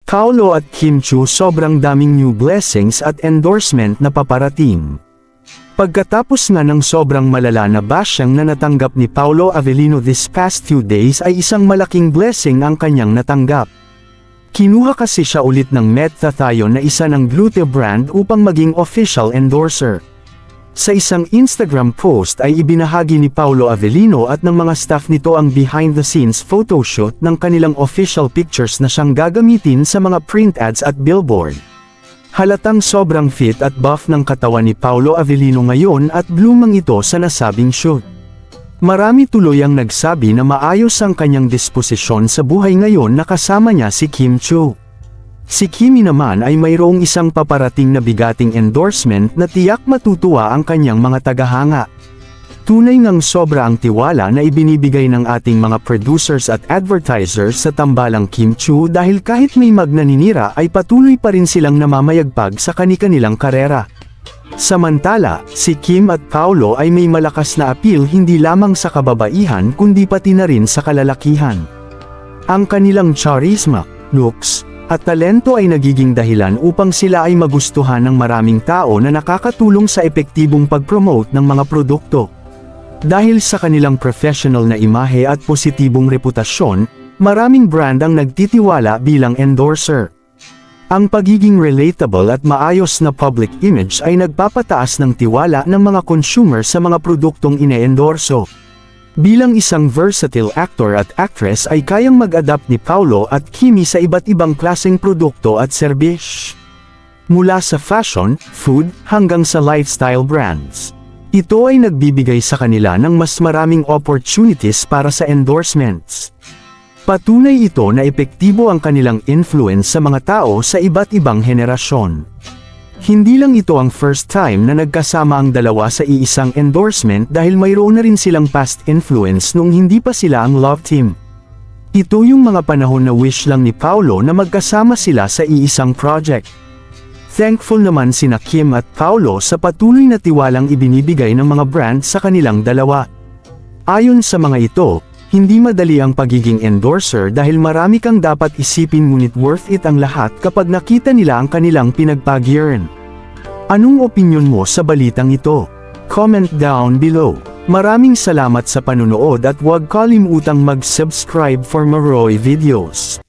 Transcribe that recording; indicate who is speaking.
Speaker 1: Paolo at Kim Chiu, sobrang daming new blessings at endorsement na paparating. Pagkatapos nga ng sobrang malala na bashing na natanggap ni Paolo Avellino this past few days, ay isang malaking blessing ang kanyang natanggap. Kinuha kasi siya ulit ng Metathione na isa ng Glute brand upang maging official endorser. Sa isang Instagram post ay ibinahagi ni Paolo Avellino at ng mga staff nito ang behind-the-scenes photoshoot ng kanilang official pictures na siyang gagamitin sa mga print ads at billboard. Halatang sobrang fit at buff ng katawan ni Paolo Avellino ngayon at blooming ito sa nasabing shoot. Marami tuloy ang nagsabi na maayos ang kanyang disposisyon sa buhay ngayon na kasama niya si Kim Chiu. Si Kimi naman ay mayroong isang paparating na bigating endorsement na tiyak matutuwa ang kanyang mga tagahanga. Tunay ngang sobra ang tiwala na ibinibigay ng ating mga producers at advertisers sa tambalang Kim Chiu dahil kahit may magnaninira ay patuloy pa rin silang namamayagpag sa kani-kanilang karera. Samantala, si Kim at Paolo ay may malakas na appeal hindi lamang sa kababaihan kundi pati na rin sa kalalakihan. Ang kanilang charisma, looks, at talento ay nagiging dahilan upang sila ay magustuhan ng maraming tao na nakakatulong sa epektibong pag-promote ng mga produkto. Dahil sa kanilang professional na imahe at positibong reputasyon, maraming brand ang nagtitiwala bilang endorser. Ang pagiging relatable at maayos na public image ay nagpapataas ng tiwala ng mga consumer sa mga produktong ine-endorso. Bilang isang versatile actor at actress ay kayang mag-adapt ni Paolo at Kimi sa iba't ibang klaseng produkto at serbisyo. Mula sa fashion, food, hanggang sa lifestyle brands. Ito ay nagbibigay sa kanila ng mas maraming opportunities para sa endorsements. Patunay ito na epektibo ang kanilang influence sa mga tao sa iba't ibang henerasyon. Hindi lang ito ang first time na nagkasama ang dalawa sa iisang endorsement dahil mayroon na rin silang past influence nung hindi pa sila ang love team. Ito yung mga panahon na wish lang ni Paolo na magkasama sila sa iisang project. Thankful naman sina Kim at Paolo sa patuloy na tiwalang ibinibigay ng mga brand sa kanilang dalawa. Ayon sa mga ito, hindi madali ang pagiging endorser dahil marami kang dapat isipin ngunit worth it ang lahat kapag nakita nila ang kanilang pinagpagyaran. Anong opinyon mo sa balitang ito? Comment down below. Maraming salamat sa panunood at huwag kalimutang mag-subscribe for more videos.